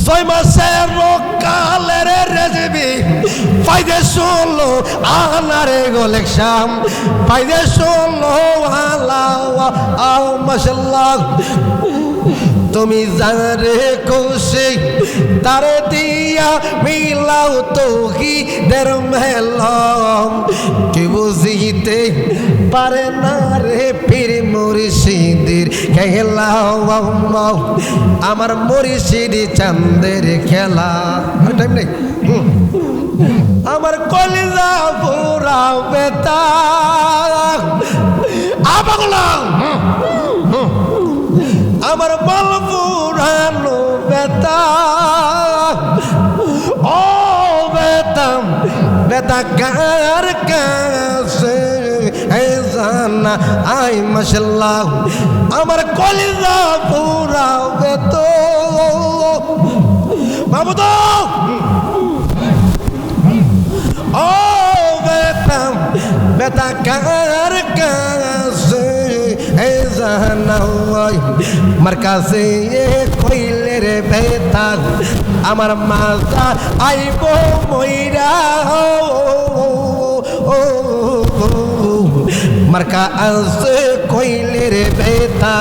ছয় মাসের কালের রেজিবি ফাইদে ষোলো আনারে গোলেকশাম ফাইদে ষোলো আল্লাহ মাশাল্লাহ তুমি জানে খুশি তারে দিয়া মিলাও তোহি দের মেলাম কি বুঝিতে পারে না রে পীর মুর্শিদের খেলাও আমার মুর্শিদ চাঁদের খেলা টাইম নেই আমার কলিজা পুরা বেতা আবাগলা আমার বল পুরানো বেতা ও বেতাম বেতা কার কাছে জানা আই মাশাল্লাহ আমার কলিজা পুরা বেত মামুদ ও বেতাম বেতা কার কাছে আমার কাছে কইলে রে বেতা আমার মাথা আইব মইরা মার্কা আছে কইলে রে বেতা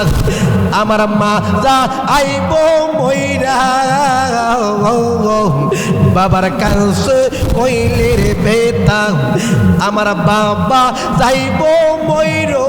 আমার মাথা আইব মইরা বাবার কাছে কইলে রে বেতা আমার বাবা যাইব মইরো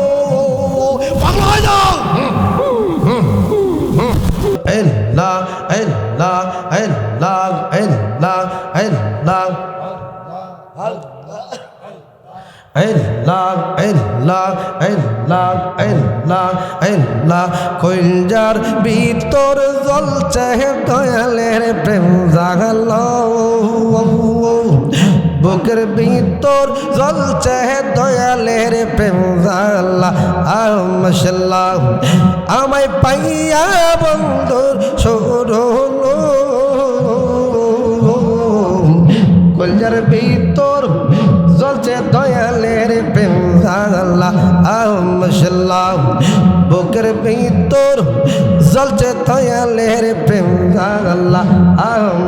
Allah Allah Allah Allah Allah কইলজার ভিতর জ্বলছে দয়ালের প্রেম জাগালো বুকের ভিতর জ্বলছে দয়ালের প্রেম জাগালা মাশাআল্লাহ আমায় পাইয়া বন্ধুর সরলো কইলজার ভিতর জ্বলছে দয়ালের প্রেম জাগাল্লাহ মাশাআল্লাহ বুকের ভিতর জ্বলছে দয়ালের প্রেম জাগাল্লাহ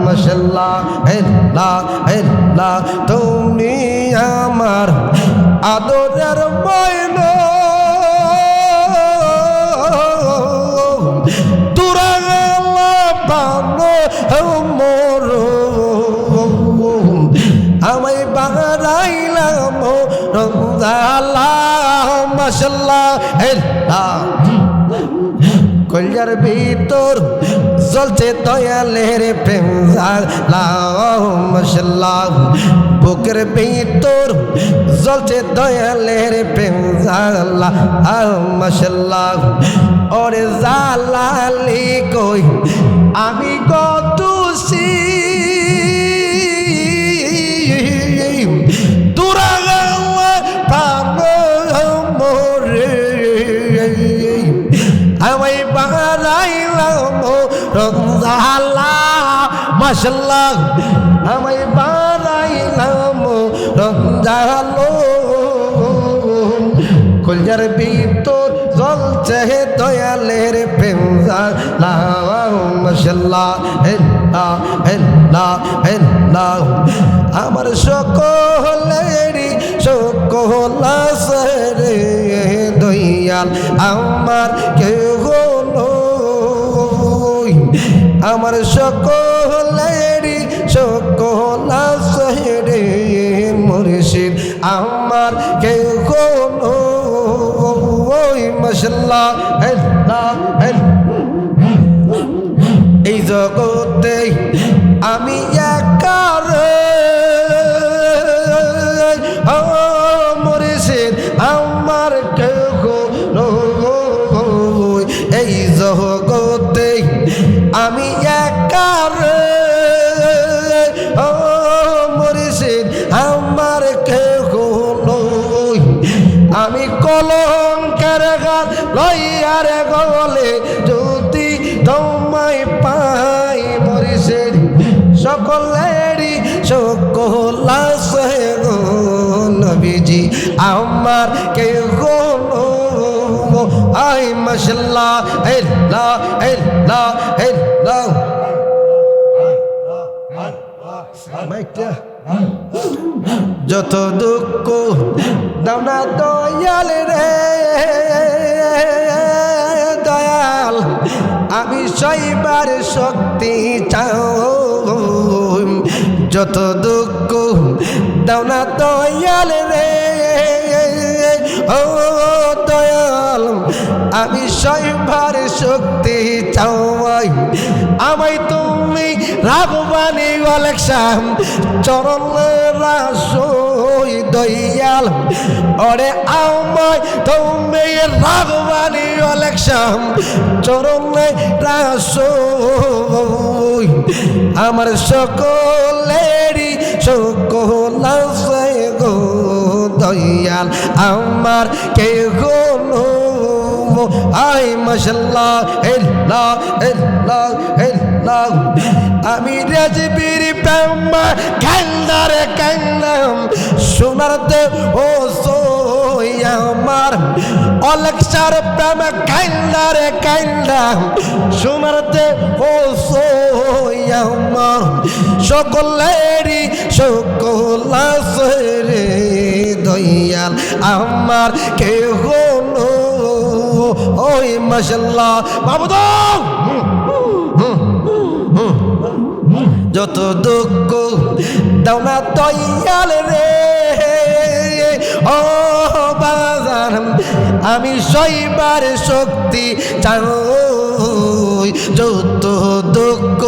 মাশাআল্লাহ আল্লাহ আল্লাহ তুমি আমার আদরের ময়না দুরাগলা পানো মোর আমায় বাড়াইলাম আল্লাহ মাশাআল্লাহ কলজার ভিতর জ্বলছে দয়ালের প্রেম জাগাল্লাহ মাশাআল্লাহ বুকের ভিতর জ্বলছে দয়ালের প্রেম জাগাল্লাহ মাশাআল্লাহ ওরে জালালি কই আমি কতুসি আমায় বাড়াইলাম রমজাল্লাহ মাশাআল্লাহ আমায় বাড়াইলাম রমজালো কলজার ভিতর জ্বলছে দয়ালের প্রেম জাগাল্লাহ মাশাআল্লাহ আমার সকলেরই সকল রে দয়াল আমার কেহ আমার সকলেরই সকল রে মুর্শিদ আমার কেহ মাশাআল্লাহ এই জগতে আমি একার মুর্শিদ আমার কেহ এই জগতে আমি একার মুর্শিদ আমার কেহ আমি কলঙ্কের গান লইয়ার গলে যদি তোমায় পাই মুর্শিদ সকলেরই সকল আছে গো নবীজি আমার কেহ আই মাশাআল্লাহ আল্লাহ আল্লাহ আল্লাহ মাইকটা যত দুঃখ দাও না দয়াল রে দয়াল আমি সইবার শক্তি চাও যত দুঃখ দাও না দয়াল রে ও দয়াল আমি সইবার শক্তি চাও আমায় তুমি রাগবানি অলেকশাম চরণে রাসই দয়াল ওরে আমায় তুমি রাগবানি অলেকশাম চরণে রাসই আমার সকলেরই সকল আছে গো দয়াল আমার কে কোনো আই মাশাল্লাহ আল্লাহ আল্লাহ আল্লাহ আমি রাজবীর প্রেমা কান্দারে কান্দাম সোনার দে ও সোই আমার অলেকশার প্রেমা কান্দারে কান্দাম সোনার দে ও সোই আমার সকলেরই সকল আছে রে দয়াল আমার কে কোনো ওই মাশাল্লাহ বাবুদ যত দুঃখ দাও না দয়াল রে ও বাজার আমি সইবার শক্তি চাই যত দুঃখ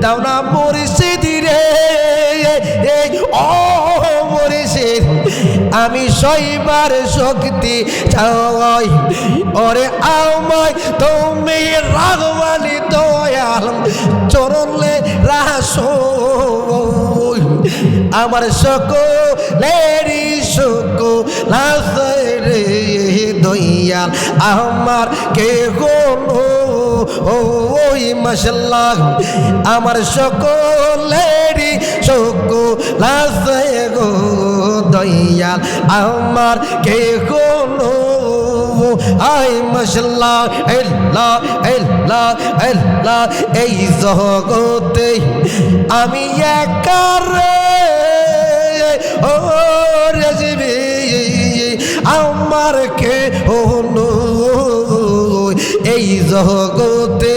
দাও না মুর্শিদ রে ও মুর্শিদ আমি সইবার শক্তি চাই ওরে আমায় তুমি রাগবানি দয়াল চরণে রাসো আমার সকলেরই সকল আছে রে দয়াল আমার কে কোনো ওই মাশাল্লাহ আমার সকলেরই সকল আছে গো দয়াল আমার কে কোনো আই মাশাল্লাহ আল্লাহ আল্লাহ আল্লাহ এই জগতে আমি একা রে ও রাজবি আমার কে হলো এই জগতে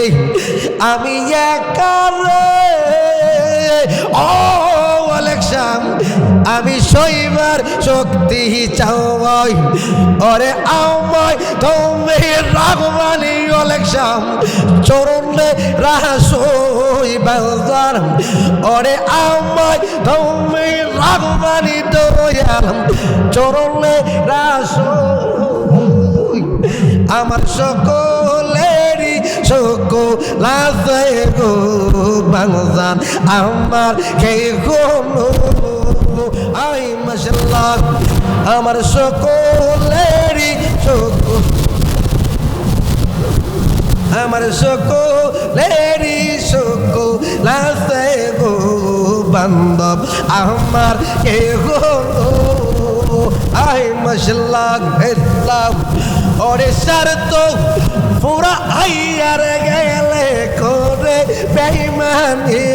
আমি একা রে ও আলেকশাম আমি সইবার শক্তি চাই ওরে আমায় তুমি রাগবানি অলেকশাম চরণে রাসই বাজার ওরে আমায় তুমি রাগবানি দয়াল চরণে রাসই আমার সকলেরই সকল আছে গো বাংজান আমার কে কোনো আই মাশাল্লাহ আমার সকলেরই সকল আমার সকলেরই সকল আছে গো বান্ধব আমার কে কোনো আই মাশাল্লাহ আল্লাহ ওরে সার তো পুরা আইয়ার গেলে করে বেঈমানি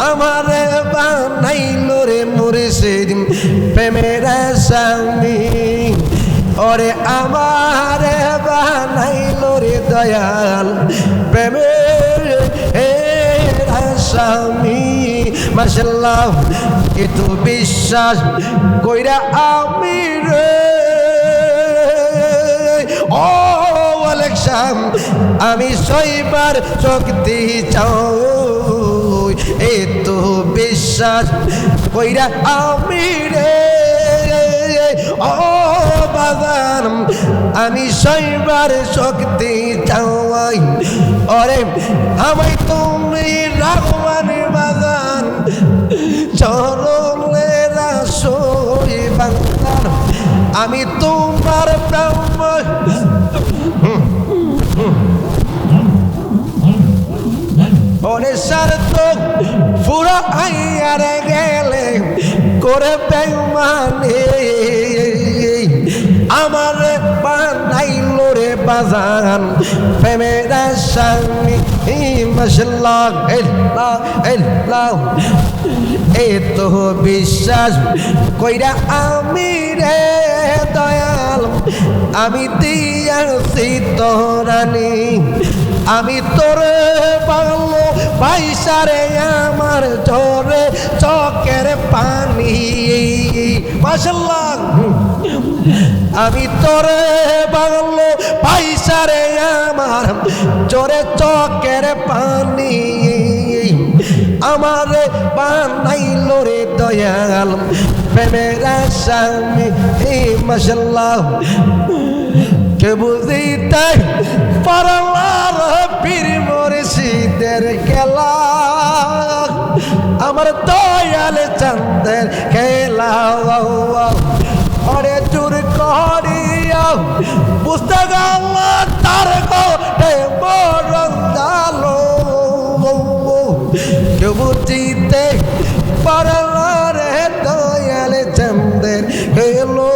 আমার বানাইল রে মুর্শিদ প্রেমের স্বামী ওরে আমার বানাইল রে দয়াল প্রেমের স্বামী মাশাল্লাহ এত বিশ্বাস কইরা আমি রে ও আলেকশাম আমি সইবার শক্তি চাই এত বিশ্বাস কইরা আমি রে ও বাজার আমি সইবার শক্তি চাই ওরে আমায় তুমি রাগবানি বাজার চরণে রাসই বাংলার আমি তোমার ব্রহ্ম ওরে সার্থ পুরা আইয়ার গেলে করে বেঈমানি আমার বানাইল রে বাজান প্রেমের স্বামী মাশাআল্লাহ আল্লাহ আল্লাহ এত বিশ্বাস কইরা আমি রে দয়াল আমি দিয়াছি তোরানি আমি তোরে পাগলো পয়সারে আমার জোরে চোখের পানি মাশাআল্লাহ আমি তোরে পাগলো পয়সারে আমার জোরে চোখের পানি আমারে বানাইলো রে দয়াল প্রেমের আসামি মাশাআল্লাহ কে বুঝিতে পারলার পীর মুর্শিদের খেলা আমার দয়াল চাঁদের খেলা ওরে চুর করিয়া বুঝতে গেল তার গোটে বড় জালো কে বুঝিতে পারলার দয়াল চাঁদের খেলো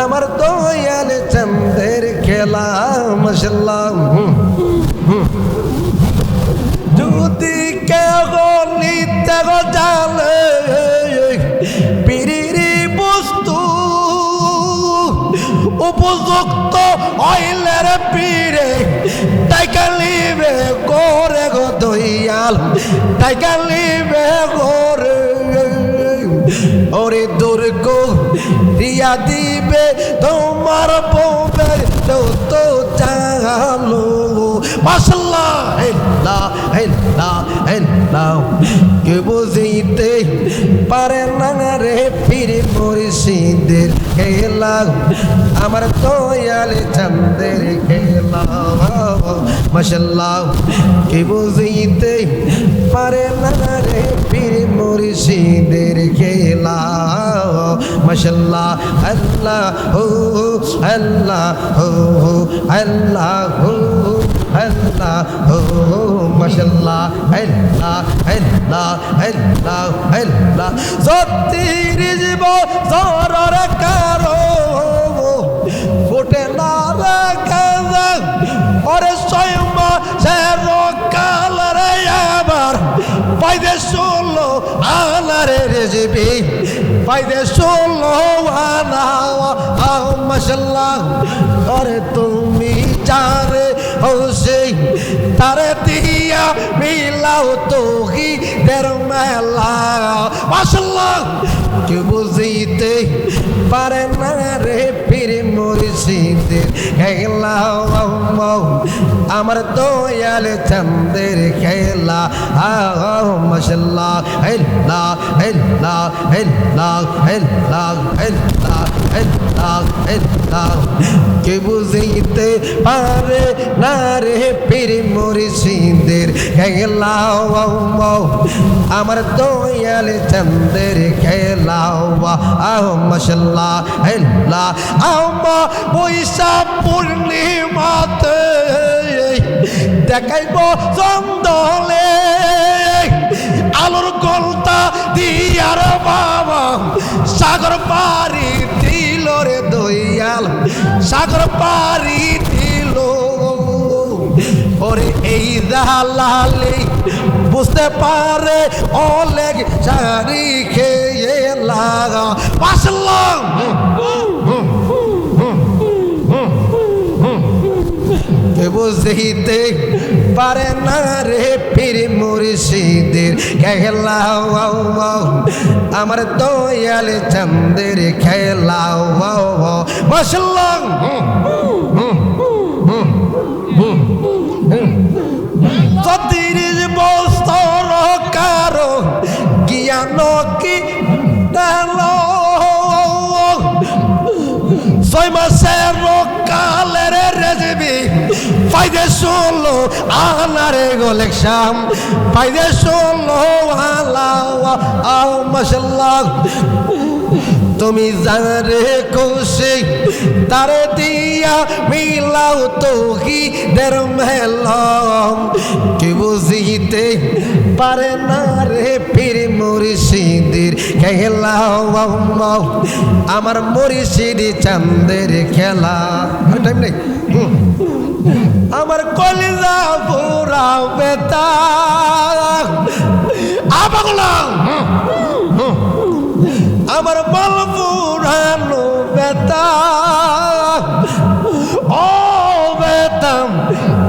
আমার দয়াল চাঁদের খেলা মাশাআল্লাহ যদি কেউ নিতে গো জালে পিরিরি বস্তু উপযুক্ত হইলের পীরে টাকা লিবে করে গো দয়াল টাকা লিবে করে ওরে দুর্গ রিয়া দিবে তোমার বউবের যত জানো মাশাআল্লাহ আল্লাহ আল্লাহ আল্লাহ কে বুঝিতে পারে না রে পীর মুর্শিদের খেলা আমার দয়াল চাঁদের খেলা মাশাআল্লাহ কে বুঝিতে পারে না রে পীর মুর্শিদের খেলা মাশাআল্লাহ আল্লাহ হো আল্লাহ হো আল্লাহ হো আল্লাহ হো মাশাআল্লাহ আল্লাহ আল্লাহ আল্লাহ আল্লাহ সত্যির জীব জরর কারো ফুটে না রে কাজা ওরে স্বয়ং সে রকাল রে আবার পাইদে ষোলো আনারে রেজবি পাইদে ষোলো আনা মাশাআল্লাহ ওরে তুমি জানে ও সেই তারে দিয়া মিলাও তোহি দের মেলা মাশাআল্লাহ কে বুঝিতে পারে না রে পীর মুর্শিদের খেলা আমার দয়াল চাঁদের খেলা মাশাআল্লাহ আল্লাহ আল্লাহ আল্লাহ আল্লাহ আল্লাহ আল্লাহ আল্লাহ কে বুঝিতে পারে না রে পীর মুর্শিদের খেলা আমার দয়াল চাঁদের খেলা মাশাআল্লাহ আল্লাহ আমা পয়সা পূর্ণিমাতে দেখাইব চন্দলে আলোর গলতা দিয়ার বাবা সাগর পারি দিল রে দয়াল সাগর পারি দিল ওরে এই জালালি বুঝতে পারে অলেগ সারি খেয়ে লাগা মাশাআল্লাহ কে বুঝিতে পারে না রে পীর মুর্শিদের খেলা আমার দয়াল চাঁদের খেলা মাশাআল্লাহ সতীর বস্তর কারো জ্ঞান কি ডালো 6 মাসের কালের রেজবি পাইদে ষোলো আনারে গোলেকশাম পাইদে ষোলো আল্লাহ মাশাআল্লাহ তুমি জানে খুশি তারে দিয়া মিলাও তোহি দের মেলাম কি বুঝিতে পারে না রে পীর মুর্শিদের খেলা আমার মুর্শিদ চাঁদের খেলা টাইম নেই আমার কলিজা পুরা বেতা আবাগলা আমার বল পুরানো বেতা ও বেতাম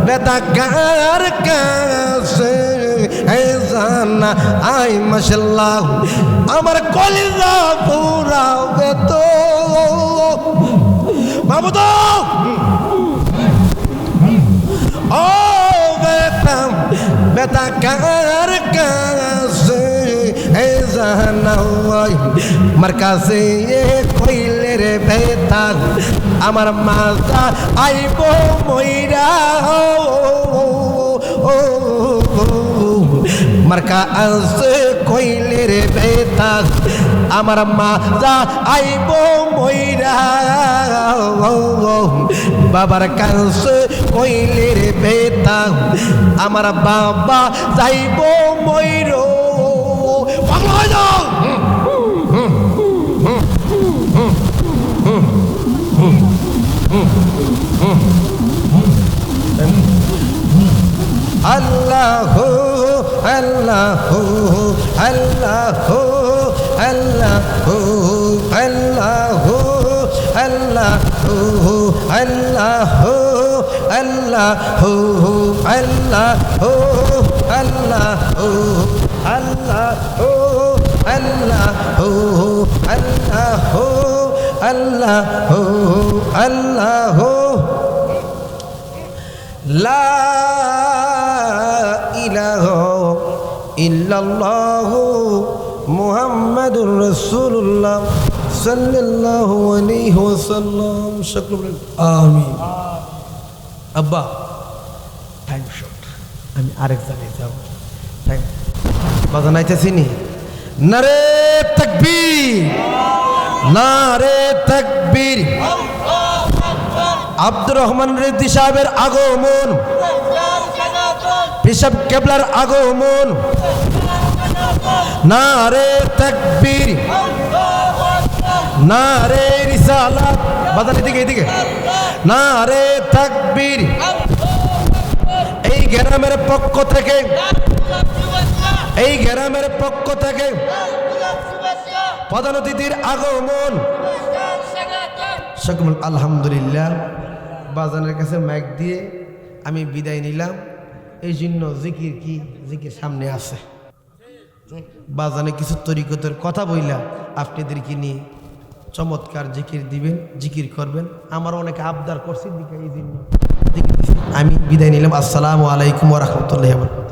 বেতা কার কাছে জানা আই মাশাল্লাহ আমার কলিজা পুরা বেত মাবুদ ও বেতাম বেতা কার কাছে জানা আমার কাছে কইলে রে বেতা আমার মাথা আইব মইরা মার্কা আছে কইলে রে বেতা আমার মাথা আইব মইরা বাবার কাছে কইলে রে বেতা আমার বাবা যাইব মইরো পাগল হয়ে যাও আল্লাহ আল্লাহ আল্লাহ আল্লাহ আল্লাহ আল্লাহ আল্লাহ আল্লাহ আল্লাহ আল্লাহ আল্লাহ আল্লাহ আল্লাহ লা ইলাহা ইল্লাল্লাহু মুহাম্মাদুর রাসূলুল্লাহ সাল্লাল্লাহু আলাইহি ওয়াসাল্লাম সকলে আমিন আব্বা টাইম শর্ট আমি আরেক জায়গায় যাব টাইম বাজানাইতেছি নি নারে তাকবীর নারে তাকবীর আব্দুর রহমান রেদ্দি সাহেবের আগমন পিসাব কেবলার আগমন নারে তাকবীর নারে রিসালাত বাজার এদিকে এদিকে নারে তাকবীর এই গ্রামের পক্ষ থেকে এই গ্রামের পক্ষ থেকে প্রধান অতিথির আগমন সকল আলহামদুলিল্লাহ বাজানের কাছে মাইক দিয়ে আমি বিদায় নিলাম এই জন্য জিকির কি জিকির সামনে আছে বাজানে কিছু তরিকতের কথা বইলা আপনাদেরকে নিয়ে চমৎকার জিকির দিবেন জিকির করবেন আমার অনেকে আবদার করছে দিকে এই জন্য আমি বিদায় নিলাম আসসালামু আলাইকুম ওয়া রাহমাতুল্লাহি ওয়া বারাকাতুহু